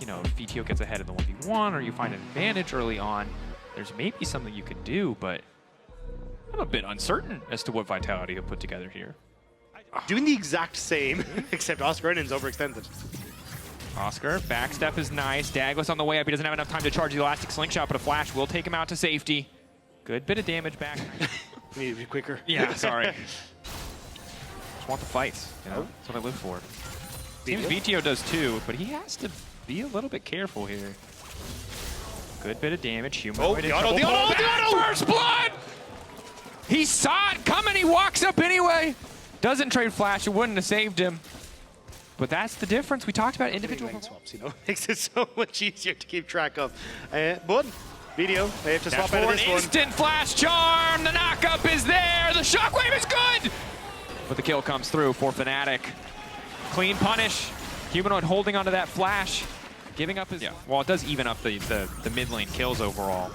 you know, if Vetheo gets ahead in the 1v1 or you find an advantage early on, there's maybe something you could do, but I'm a bit uncertain as to what Vitality have put together here. Doing the exact same, except Oscarinin's overextended. Oscar, backstep is nice. Daglas on the way up. He doesn't have enough time to charge the elastic slingshot, but a flash will take him out to safety. Good bit of damage back. Need to be quicker. Yeah, sorry. Just want the fights. You know? That's what I live for. Seems Vetheo does too, but he has to be a little bit careful here. Good bit of damage. Humanoid the auto! First blood! He saw it coming. He walks up anyway. Doesn't trade flash. It wouldn't have saved him. But that's the difference. We talked about individual swaps, you know, makes it so much easier to keep track of. But Vetheo, they have to swap out of this one. Instant flash charm. The knockup is there. The shockwave is good. But the kill comes through for Fnatic. Clean punish. Humanoid holding onto that flash, giving up his. Yeah. Well, it does even up the mid lane kills overall.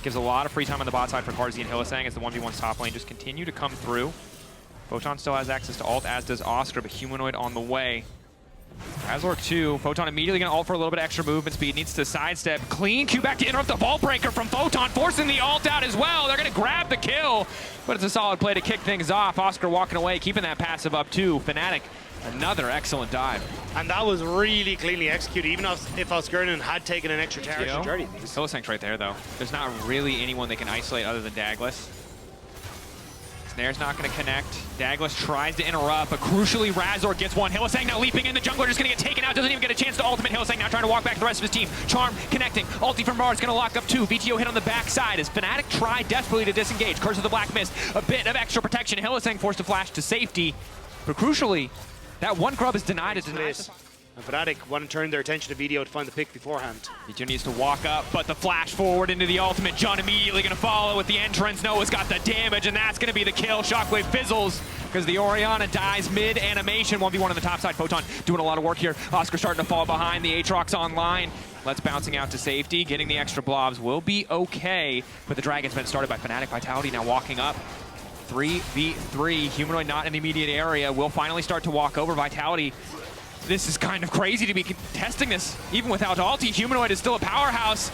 Gives a lot of free time on the bot side for Carzzy and Hylissang as the 1v1 top lane just continue to come through. Photon still has access to ult, as does Oscar, but Humanoid on the way. Razork 2, Photon immediately going to ult for a little bit of extra movement speed, needs to sidestep. Clean Q back to interrupt the vault breaker from Photon, forcing the ult out as well. They're going to grab the kill, but it's a solid play to kick things off. Oscar walking away, keeping that passive up too. Fnatic, another excellent dive. And that was really cleanly executed, even if Oscarinin had taken an extra charge. Hylissang's right there though. There's not really anyone they can isolate other than Daglas. Snare's not going to connect. Daglas tries to interrupt, but crucially Razork gets one. Hylissang now leaping in. The jungler just going to get taken out. Doesn't even get a chance to ultimate. Hylissang now trying to walk back the rest of his team. Charm connecting. Ulti from Mars going to lock up two. Vetheo hit on the backside as Fnatic try desperately to disengage. Curse of the Black Mist. A bit of extra protection. Hylissang forced to flash to safety. But crucially, that one grub is denied. It's denied. And Fnatic want to turn their attention to Vetheo to find the pick beforehand. Vetheo needs to walk up, but the flash forward into the ultimate. John immediately going to follow with the entrance. Noah's got the damage, and that's going to be the kill. Shockwave fizzles because the Orianna dies mid-animation. 1v1 on the top side. Photon doing a lot of work here. Oscar starting to fall behind. The Aatrox online. Let's bouncing out to safety. Getting the extra blobs will be okay, but the Dragon's been started by Fnatic. Vitality now walking up. 3v3. Humanoid not in the immediate area. Will finally start to walk over. Vitality. This is kind of crazy to be contesting this, even without ulti. Humanoid is still a powerhouse.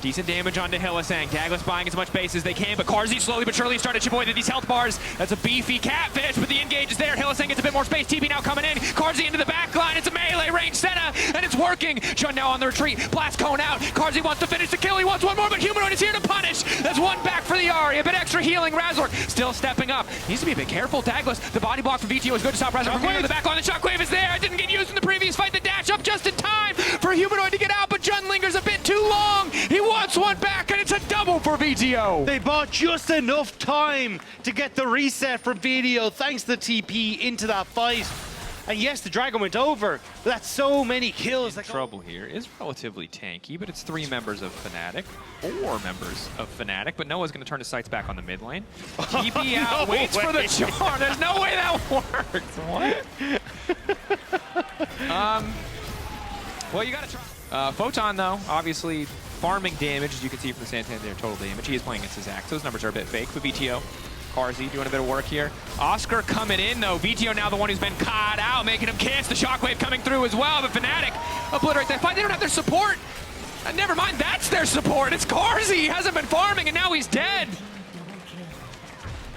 Decent damage onto Hylissang. Daglas buying as much base as they can, but Carzzy slowly but surely started to chip away at these health bars. That's a beefy catfish, but the engage is there. Hylissang gets a bit more space. TP now coming in. Carzzy into the back line. It's a melee range Senna, and it's working. Jund now on the retreat. Blast cone out. Carzzy wants to finish the kill. He wants one more, but Humanoid is here to punish. That's one back for the Ahri. A bit extra healing. Razork still stepping up. Needs to be a bit careful. Daglas, the body block from Vetheo is good to stop Razork from going to the back line. The shockwave is there. It didn't get used in the previous fight. The dash up just in time for Humanoid to get out, but Jund lingers a bit too long. He wants one back, and it's a double for Vetheo. They bought just enough time to get the reset from Vetheo, thanks to the TP into that fight. And yes, the Dragon went over, but that's so many kills. Trouble here is relatively tanky, but it's 3 members of Fnatic, 4 members of Fnatic, but Noah's going to turn his sights back on the mid lane. TP out, waits for the charm. There's no way that works. What? Well, you got to try. Photon, though, obviously farming damage, as you can see from the Santander total damage. He is playing against his axe. Those numbers are a bit fake, but Vetheo, Carzzy doing a bit of work here. Oscar coming in, though. Vetheo now the one who's been caught out, making him kiss. The shockwave coming through as well, but Fnatic obliterate that fight. They don't have their support. Never mind, that's their support. It's Carzzy. He hasn't been farming, and now he's dead.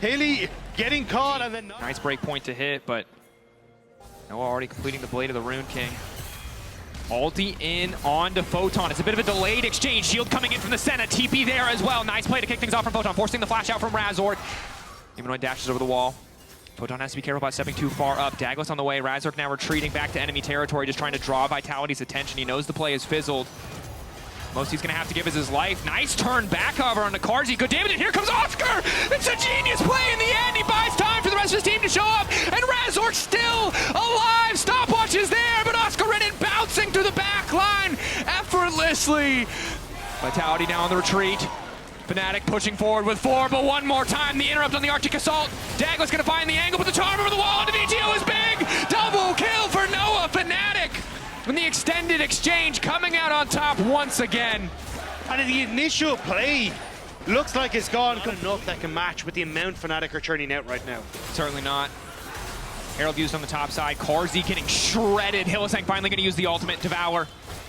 Haley getting caught, and then... Nice break point to hit, but Noah already completing the Blade of the Rune King. Ulti in onto Photon. It's a bit of a delayed exchange. Shield coming in from the Senna. TP there as well. Nice play to kick things off from Photon, forcing the flash out from Razork. Humanoid dashes over the wall. Photon has to be careful about stepping too far up. Daglas on the way. Razork now retreating back to enemy territory, just trying to draw Vitality's attention. He knows the play is fizzled. Most he's going to have to give is his life. Nice turn back hover onto Carzzy. Good damage, and here comes Oscar! It's a genius play in the end! He buys time for the rest of his team to show up, and Razork still alive! Stopwatch is there, but Oscarinin bouncing through the back line effortlessly. Vitality now on the retreat. Fnatic pushing forward with 4, but one more time, the interrupt on the Arctic Assault. Daglas going to find the angle, but the charm over the wall onto Vetheo is big! Double kill for Noah, Fnatic! And the extended exchange coming out on top once again. And the initial play looks like it's gone. Not enough that can match with the amount Fnatic are churning out right now. Certainly not. Herald used on the top side. Carzzy getting shredded. Hylissang finally going to use the ultimate. Devour.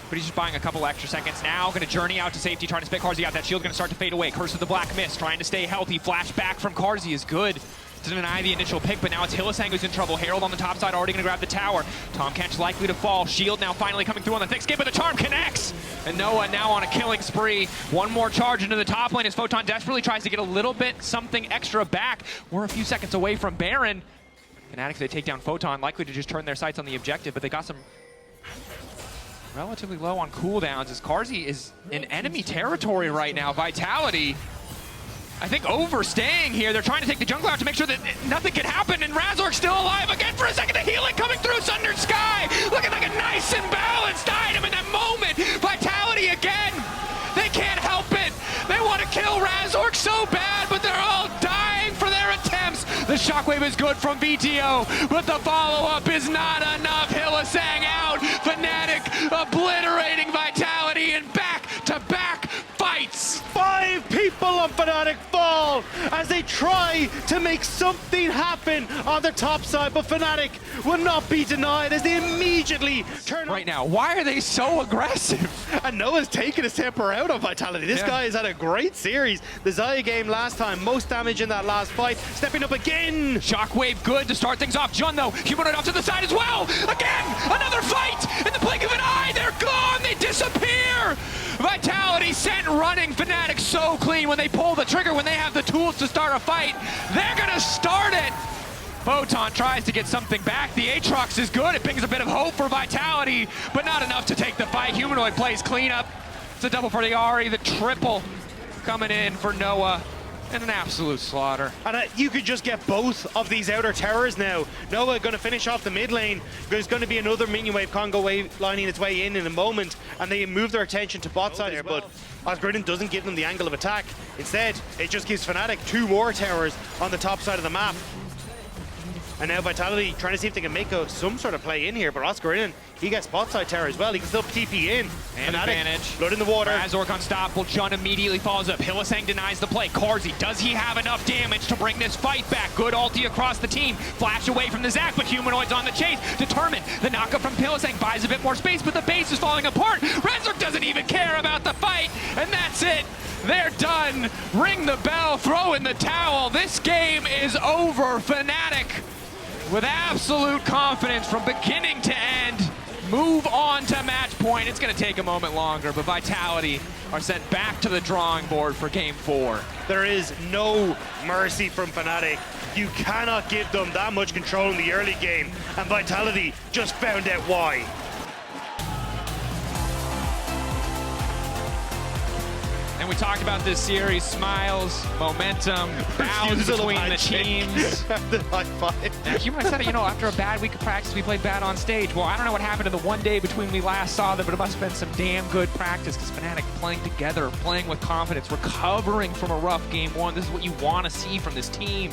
but he's just buying a couple extra seconds now. Going to journey out to safety, trying to spit Carzzy out. That shield's going to start to fade away. Curse of the Black Mist, trying to stay healthy. Flash back from Carzzy is good to deny the initial pick, but now it's Hylissang who's in trouble. Herald on the top side, already going to grab the tower. Tahm Kench likely to fall. Shield now finally coming through on the thick skip, but the charm connects. And Noah now on a killing spree. One more charge into the top lane as Photon desperately tries to get a little bit something extra back. We're a few seconds away from Baron. Fnatic, they take down Photon, likely to just turn their sights on the objective, but they got some relatively low on cooldowns as Carzzy is in enemy territory right now. Vitality, I think, overstaying here. They're trying to take the jungle out to make sure that nothing can happen, and Razork still alive again for a second. The healing coming through Sunder Sky, looking like a nice and balanced item in that moment. Vitality again, they can't help it. They want to kill Razork so bad, but they're all dying for their attempts. The shockwave is good from Vetheo, but the follow-up is not enough. Hylissang out, Fnatic obliterating Vitality in back-to-back fights. 5 people on Fnatic fall as they try to make something happen on the top side, but Fnatic will not be denied as they immediately turn right now. Why are they so aggressive? And Noah's taking his temper out on Vitality. This guy has had a great series. The Xayah game last time, most damage in that last fight. Stepping up again. Shockwave good to start things off. Jun though, Humanoid off to the side as well. Again, another fight. In the blink of an eye, they're gone. They disappear. Vitality sent running. Fnatic so clean when they pull the trigger, when they have the tools to start a fight. They're gonna start it. Photon tries to get something back. The Aatrox is good. It brings a bit of hope for Vitality, but not enough to take the fight. Humanoid plays cleanup. It's a double for the Ahri. The triple coming in for Noah. And an absolute slaughter. And you could just get both of these outer towers now. Noah going to finish off the mid lane. There's going to be another minion wave Congo wave lining its way in a moment, and they move their attention to bot side there, but Oscarinin doesn't give them the angle of attack. Instead, it just gives Fnatic 2 more towers on the top side of the map. And now Vitality trying to see if they can make some sort of play in here, but Oscarinin, he gets bot side tower as well. He can still TP in. And Fnatic, advantage. blood in the water. Razork unstoppable. Jun immediately follows up. Hylissang denies the play. Carzzy, does he have enough damage to bring this fight back? Good ulti across the team. Flash away from the Zac, but Humanoid's on the chase. Determined. The knockup from Hylissang buys a bit more space, but the base is falling apart. Razork doesn't even care about the fight, and that's it. They're done. Ring the bell, throw in the towel. This game is over. Fnatic, with absolute confidence from beginning to end, move on to match point. It's going to take a moment longer, but Vitality are sent back to the drawing board for Game 4. There is no mercy from Fnatic. You cannot give them that much control in the early game, and Vitality just found out why. And we talked about this series, smiles, momentum, bows between the teams. The high five. Yeah, Humanoid said, after a bad week of practice, we played bad on stage. Well, I don't know what happened in the one day between we last saw them, but it must have been some damn good practice because Fnatic playing together, playing with confidence, recovering from a rough Game 1. This is what you want to see from this team.